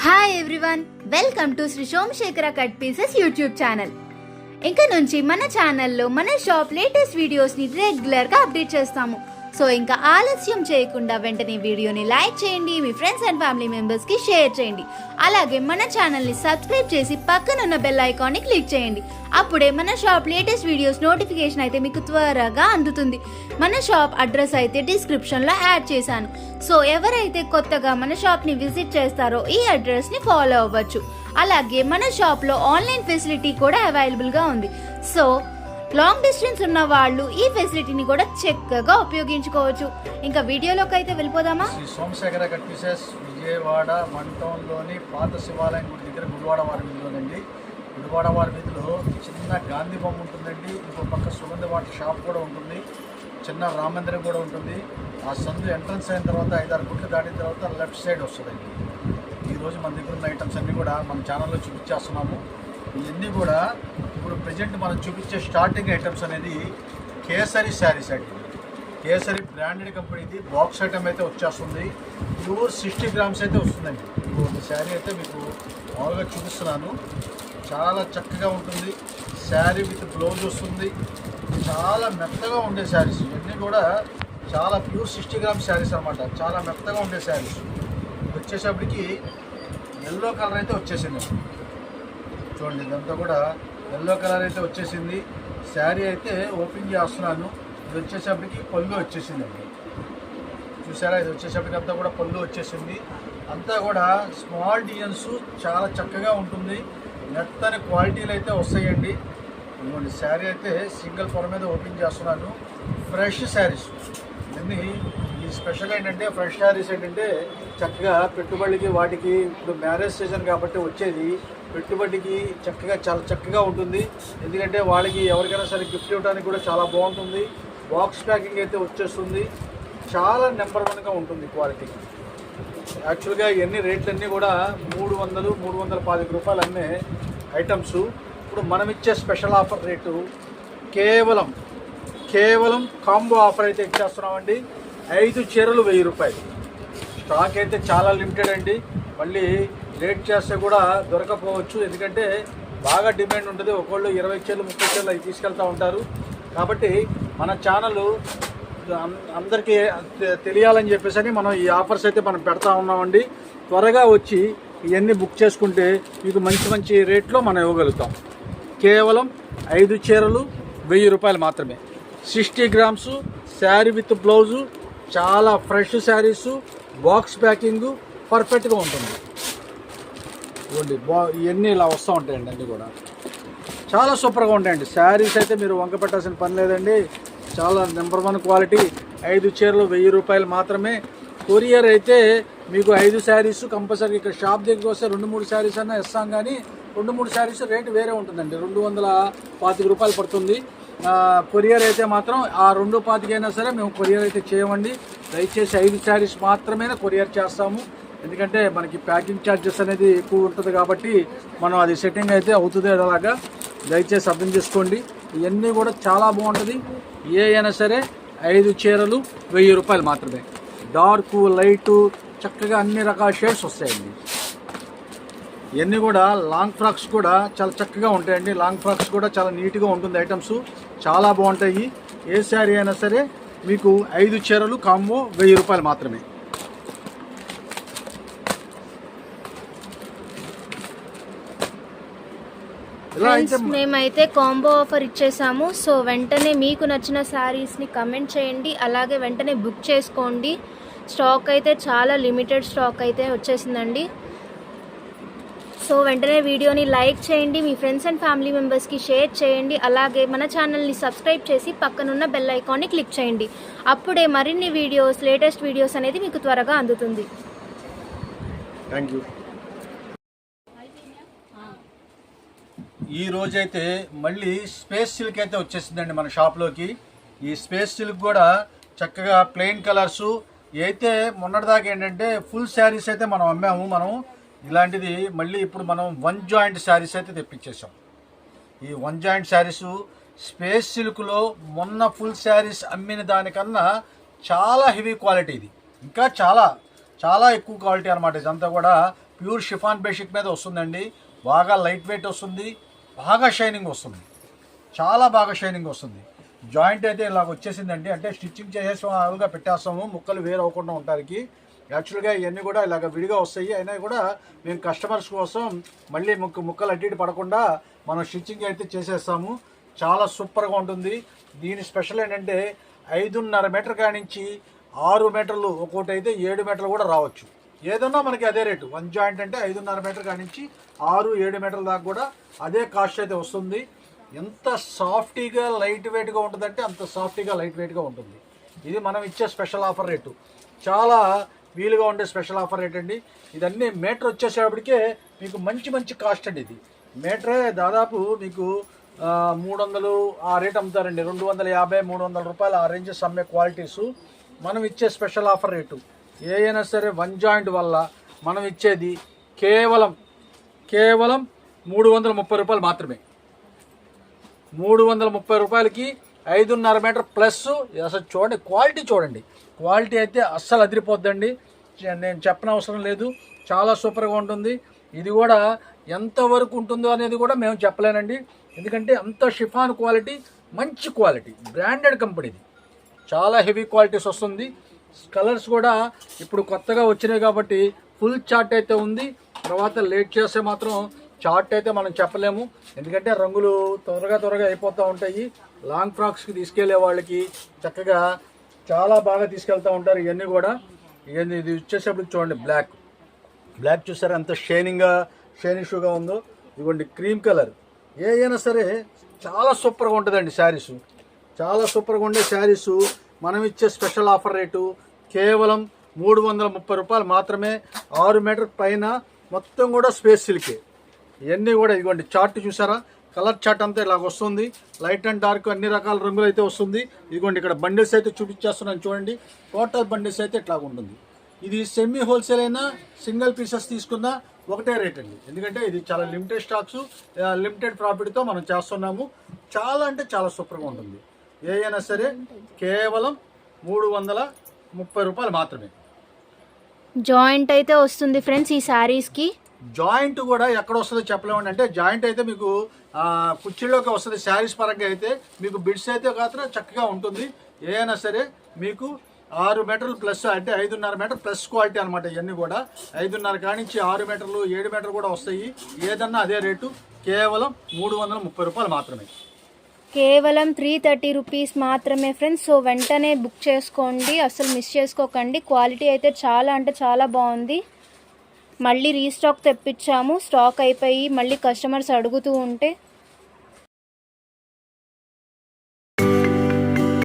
Hi everyone, welcome to Shri Somashekara cut pieces YouTube channel. ఇంక నుంచి మన ఛానల్లో మన షాప్ లేటెస్ట్ వీడియోస్ని రెగ్యులర్గా అప్డేట్ చేస్తాము. సో ఇంకా ఆలస్యం చేయకుండా వెంటనే వీడియోని లైక్ చేయండి, మీ ఫ్రెండ్స్ అండ్ ఫ్యామిలీ మెంబర్స్కి షేర్ చేయండి. అలాగే మన ఛానల్ని సబ్స్క్రైబ్ చేసి పక్కనున్న బెల్ ఐకాన్ని క్లిక్ చేయండి. అప్పుడే మన షాప్ లేటెస్ట్ వీడియోస్ నోటిఫికేషన్ అయితే మీకు త్వరగా అందుతుంది. మన షాప్ అడ్రస్ అయితే డిస్క్రిప్షన్లో యాడ్ చేశాను. సో ఎవరైతే కొత్తగా మన షాప్ని విజిట్ చేస్తారో ఈ అడ్రస్ని ఫాలో అవ్వచ్చు. అలాగే మన షాప్లో ఆన్లైన్ ఫెసిలిటీ కూడా అవైలబుల్గా ఉంది. సో లాంగ్ డిస్టెన్స్ ఉన్న వాళ్ళు ఈ ఫెసిలిటీని కూడా చక్కగా ఉపయోగించుకోవచ్చు. ఇంకా వీడియోలోకి అయితే వెళ్ళిపోదామా? శ్రీ సోమశేఖర కట్ పీసెస్ విజయవాడ మంటంలోని పాత శివాలయం గుడి దగ్గర గుడివాడ వారి వీధిలోనండి. గుడివాడ వారి వీధిలో చిన్న గాంధీ బొమ్మ ఉంటుందండి. ఇంకో పక్క సుగంధ వాటర్ షాప్ కూడా ఉంటుంది, చిన్న రామందిరం కూడా ఉంటుంది. ఆ సందు ఎంట్రన్స్ అయిన తర్వాత 5-6 గుట్లు దాటిన తర్వాత లెఫ్ట్ సైడ్ వస్తుందండి. ఈరోజు మన దగ్గర ఉన్న ఐటమ్స్ అన్నీ కూడా మన ఛానల్లో చూపించేస్తున్నాము. ఇవన్నీ కూడా ఇప్పుడు ప్రజెంట్ మనం చూపించే స్టార్టింగ్ ఐటమ్స్ అనేది కేసరి శారీస్ అండి. కేసరి బ్రాండెడ్ కంపెనీది బాక్స్ ఐటమ్ అయితే వచ్చేస్తుంది. ప్యూర్ 60 గ్రామ్స్ అయితే వస్తుందండి. ఈ శారీ అయితే మీకు మామూలుగా చూపిస్తున్నాను. చాలా చక్కగా ఉంటుంది. శారీ విత్ బ్లౌజ్ వస్తుంది. చాలా మెత్తగా ఉండే శారీస్ ఇవన్నీ కూడా చాలా ప్యూర్ 60 గ్రామ్స్ శారీస్ అనమాట. చాలా మెత్తగా ఉండే శారీస్. వచ్చేసప్పటికి ఎల్లో కలర్ అయితే వచ్చేసింది. చూడండి, ఇదంతా కూడా ఎల్లో కలర్ అయితే వచ్చేసింది. శారీ అయితే ఓపెన్ చేస్తున్నాను. ఇది వచ్చేసప్పటికి పళ్ళు వచ్చేసిందండి. చూసారా, ఇది వచ్చేసప్పటికి అంతా కూడా పళ్ళు వచ్చేసింది. అంతా కూడా స్మాల్ డిజైన్స్ చాలా చక్కగా ఉంటుంది. మెత్తని క్వాలిటీలు అయితే వస్తాయండి. ఇదిగోండి, శారీ అయితే సింగిల్ పొర మీద ఓపెన్ చేస్తున్నాను. ఫ్రెష్ శారీస్ ఇవన్నీ. ఈ స్పెషల్ ఏంటంటే ఫ్రెష్ శారీస్ ఏంటంటే చక్కగా పెట్టుబడికి వాటికి ఇప్పుడు మ్యారేజ్ సీజన్ కాబట్టి వచ్చేది పెట్టుబడికి చక్కగా చాలా చక్కగా ఉంటుంది. ఎందుకంటే వాళ్ళకి ఎవరికైనా సరే గిఫ్ట్ ఇవ్వడానికి కూడా చాలా బాగుంటుంది. బాక్స్ ప్యాకింగ్ అయితే వచ్చేస్తుంది. చాలా నెంబర్ 1గా ఉంటుంది క్వాలిటీ. యాక్చువల్గా ఇవన్నీ రేట్లన్నీ కూడా 300-325 రూపాయలు అన్నీ ఐటమ్స్. ఇప్పుడు మనం ఇచ్చే స్పెషల్ ఆఫర్ రేటు కేవలం కాంబో ఆఫర్ అయితే ఇచ్చేస్తున్నామండి. 5 చీరలు 1000 రూపాయలు. స్టాక్ అయితే చాలా లిమిటెడ్ అండి. మళ్ళీ లేట్ చేస్తే కూడా దొరకపోవచ్చు. ఎందుకంటే బాగా డిమాండ్ ఉంటుంది. ఒకళ్ళు 20 చీరలు 30 చీరలు అవి తీసుకెళ్తూ ఉంటారు. కాబట్టి మన ఛానల్ అందరికీ తెలియాలని చెప్పేసి మనం ఈ ఆఫర్స్ అయితే మనం పెడతా ఉన్నామండి. త్వరగా వచ్చి ఇవన్నీ బుక్ చేసుకుంటే మీకు మంచి రేట్లో మనం ఇవ్వగలుగుతాం. కేవలం 5 చీరలు 1000 రూపాయలు మాత్రమే. 60 గ్రామ్స్ శారీ విత్ బ్లౌజు, చాలా ఫ్రెష్ శారీసు, బాక్స్ ప్యాకింగు పర్ఫెక్ట్గా ఉంటుంది. ఇవ్వండి, ఇవన్నీ ఇలా వస్తూ ఉంటాయండి. అన్నీ కూడా చాలా సూపర్గా ఉంటాయండి. శారీస్ అయితే మీరు వంక పెట్టాల్సిన పని లేదండి. చాలా నెంబర్ 1 క్వాలిటీ. 5 చీరలు 1000 రూపాయలు మాత్రమే. కొరియర్ అయితే మీకు 5 శారీస్ కంపల్సరీ ఇక్కడ షాప్ దగ్గరికి వస్తే 2-3 శారీస్ అన్నా ఇస్తాం. కానీ 2-3 శారీస్ రేటు వేరే ఉంటుందండి. 225 రూపాయలు పడుతుంది. కొరియర్ అయితే మాత్రం ఆ 225 అయినా సరే మేము కొరియర్ అయితే చేయమండి. దయచేసి 5 శారీస్ మాత్రమే కొరియర్ చేస్తాము. ఎందుకంటే మనకి ప్యాకింగ్ ఛార్జెస్ అనేది ఎక్కువ ఉంటుంది కాబట్టి మనం అది సెట్టింగ్ అయితే అవుతుంది. అలాగా దయచేసి అర్థం చేసుకోండి. ఇవన్నీ కూడా చాలా బాగుంటుంది. ఏ అయినా సరే 5 చీరలు 1000 రూపాయలు మాత్రమే. డార్కు లైటు చక్కగా అన్ని రకాల షేడ్స్ వస్తాయండి. ఇవన్నీ కూడా లాంగ్ ఫ్రాక్స్ కూడా చాలా చక్కగా ఉంటాయండి. లాంగ్ ఫ్రాక్స్ కూడా చాలా నీట్గా ఉంటుంది. ఐటమ్స్ చాలా బాగుంటాయి. ఏ శారీ అయినా సరే మీకు 5 చీరలు కాంబో 1000 రూపాయలు మాత్రమే. మేమైతే కాంబో ఆఫర్ ఇచ్చేసాము. సో వెంటనే మీకు నచ్చిన శారీస్ని కమెంట్ చేయండి. అలాగే వెంటనే బుక్ చేసుకోండి. స్టాక్ అయితే చాలా లిమిటెడ్ స్టాక్ అయితే వచ్చేసిందండి. సో వెంటనే వీడియోని లైక్ చేయండి, మీ ఫ్రెండ్స్ అండ్ ఫ్యామిలీ మెంబర్స్కి షేర్ చేయండి. అలాగే మన ఛానల్ని సబ్స్క్రైబ్ చేసి పక్కనున్న బెల్ ఐకాన్ని క్లిక్ చేయండి. అప్పుడే మరిన్ని వీడియోస్, లేటెస్ట్ వీడియోస్ అనేది మీకు త్వరగా అందుతుంది. Thank you. ఈ రోజైతే మళ్ళీ స్పేస్ సిల్క్ అయితే వచ్చేసిందండి మన షాప్లోకి. ఈ స్పేస్ సిల్క్ కూడా చక్కగా ప్లెయిన్ కలర్సు అయితే మొన్నటిదాకా ఏంటంటే ఫుల్ శారీస్ అయితే మనం అమ్మాము. మనం ఇలాంటిది మళ్ళీ ఇప్పుడు మనం 1 జాయింట్ శారీస్ అయితే తెప్పించేసాం. ఈ 1 జాయింట్ శారీస్ స్పేస్ సిల్క్లో మొన్న ఫుల్ శారీస్ అమ్మిన దానికన్నా చాలా హెవీ క్వాలిటీ. ఇది ఇంకా చాలా చాలా ఎక్కువ క్వాలిటీ అనమాట. ఇదంతా కూడా ప్యూర్ షిఫాన్ బేసిక్ మీద వస్తుందండి. బాగా లైట్ వెయిట్ వస్తుంది, బాగా షైనింగ్ వస్తుంది, చాలా బాగా షైనింగ్ వస్తుంది. జాయింట్ అయితే ఇలాగ వచ్చేసిందండి. అంటే స్టిచ్చింగ్ చేసేసి మామూలుగా పెట్టేస్తాము, ముక్కలు వేరు అవ్వకుండా ఉండడానికి. యాక్చువల్గా ఇవన్నీ కూడా ఇలాగ విడిగా వస్తాయి. అయినా కూడా మేము కస్టమర్స్ కోసం మళ్ళీ ముక్కలు అటు ఇటు పడకుండా మనం స్టిచ్చింగ్ అయితే చేసేస్తాము. చాలా సూపర్గా ఉంటుంది. దీని స్పెషల్ ఏంటంటే 5.5 మీటర్ కానించి 6 మీటర్లు, ఒక్కోటి అయితే 7 మీటర్లు కూడా రావచ్చు. ఏదన్నా మనకి అదే రేటు. వన్ జాయింట్ అంటే 5.5 మీటర్ కానించి 6-7 మీటర్ల దాకా కూడా అదే కాస్ట్ అయితే వస్తుంది. ఎంత సాఫ్టీగా లైట్ వెయిట్గా ఉంటుందంటే అంత సాఫ్టీగా లైట్ వెయిట్గా ఉంటుంది. ఇది మనం ఇచ్చే స్పెషల్ ఆఫర్ రేటు. చాలా వీలుగా ఉండే స్పెషల్ ఆఫర్ రేట్ అండి. ఇదన్నీ మీటర్ వచ్చేసేపటికే మీకు మంచి మంచి కాస్ట్ అండి. ఇది మీటరే దాదాపు మీకు 300 ఆ రేట్ అమ్ముతారండి. 250-300 రూపాయలు ఆ రేంజెస్ అమ్మే క్వాలిటీసు. మనం ఇచ్చే స్పెషల్ ఆఫర్ రేటు ఏదైనా సరే వన్ జాయింట్ వల్ల మనం ఇచ్చేది కేవలం 330 రూపాయలు మాత్రమే. 330 రూపాయలకి 5.5 మీటర్ ప్లస్. అసలు చూడండి క్వాలిటీ, చూడండి క్వాలిటీ అయితే అస్సలు అదిరిపోద్దండి. నేను చెప్పనవసరం లేదు, చాలా సూపర్గా ఉంటుంది. ఇది కూడా ఎంతవరకు ఉంటుందో అనేది కూడా మేము చెప్పలేనండి. ఎందుకంటే అంత షిఫాన్ క్వాలిటీ, మంచి క్వాలిటీ, బ్రాండెడ్ కంపెనీది. చాలా హెవీ క్వాలిటీస్ వస్తుంది. కలర్స్ కూడా ఇప్పుడు కొత్తగా వచ్చినాయి కాబట్టి ఫుల్ చార్ట్ అయితే ఉంది. తర్వాత లేట్ చేస్తే మాత్రం చార్ట్ అయితే మనం చెప్పలేము. ఎందుకంటే రంగులు త్వరగా అయిపోతూ ఉంటాయి. లాంగ్ ఫ్రాక్స్కి తీసుకెళ్లే వాళ్ళకి చక్కగా చాలా బాగా తీసుకెళ్తూ ఉంటారు. ఇవన్నీ కూడా ఇది వచ్చేసేప్పుడు చూడండి, బ్లాక్ చూసారా ఎంత షైనిష్గా ఉందో. ఇదిగోండి క్రీమ్ కలర్. ఏదైనా సరే చాలా సూపర్గా ఉంటుందండి శారీసు. చాలా సూపర్గా ఉండే శారీసు మనం ఇచ్చే స్పెషల్ ఆఫర్ రేటు కేవలం 330 రూపాయలు మాత్రమే. 6 మీటర్ పైన మొత్తం కూడా స్పేస్ సిల్కే. ఇవన్నీ కూడా ఇదిగోండి చార్ట్ చూసారా, కలర్ చార్ట్ అంతా ఇలాగ వస్తుంది. లైట్ అండ్ డార్క్ అన్ని రకాల రంగులు అయితే వస్తుంది. ఇదిగోండి ఇక్కడ బండిల్స్ అయితే చూపించేస్తున్నాను చూడండి. టోటల్ బండిల్స్ అయితే ఇట్లాగ ఉంటుంది. ఇది సెమీ హోల్సేల్ అయినా సింగిల్ పీసెస్ తీసుకున్నా ఒకటే రేట్ అండి. ఎందుకంటే ఇది చాలా లిమిటెడ్ స్టాక్స్, లిమిటెడ్ ప్రాఫిట్తో మనం చేస్తున్నాము. చాలా అంటే చాలా సూపర్గా ఉంటుంది. ఏదైనా సరే కేవలం 330 రూపాయలు మాత్రమే. జాయింట్ అయితే వస్తుంది ఫ్రెండ్స్ ఈ శారీస్కి. జాయింట్ కూడా ఎక్కడ వస్తుందో చెప్పలేమండి. అంటే జాయింట్ అయితే మీకు కుర్చీలోకి వస్తుంది. శారీస్ పరంగా అయితే మీకు బిడ్స్ అయితే మాత్రం చక్కగా ఉంటుంది. ఏదైనా సరే మీకు 6 మీటర్లు ప్లస్, అంటే 5.5 మీటర్ ప్లస్ క్వాలిటీ అనమాట. ఇవన్నీ కూడా 5.5 కానించి 6 మీటర్లు 7 మీటర్లు కూడా వస్తాయి. ఏదన్నా అదే రేటు, కేవలం 330 రూపాయలు మాత్రమే. కేవలం 330 రూపీస్ మాత్రమే ఫ్రెండ్స్. సో వెంటనే బుక్ చేసుకోండి, అసలు మిస్ చేసుకోకండి. క్వాలిటీ అయితే చాలా అంటే చాలా బాగుంది. మళ్ళీ రీస్టాక్ తెప్పించాము, స్టాక్ అయిపోయి మళ్ళీ కస్టమర్స్ అడుగుతూ ఉంటే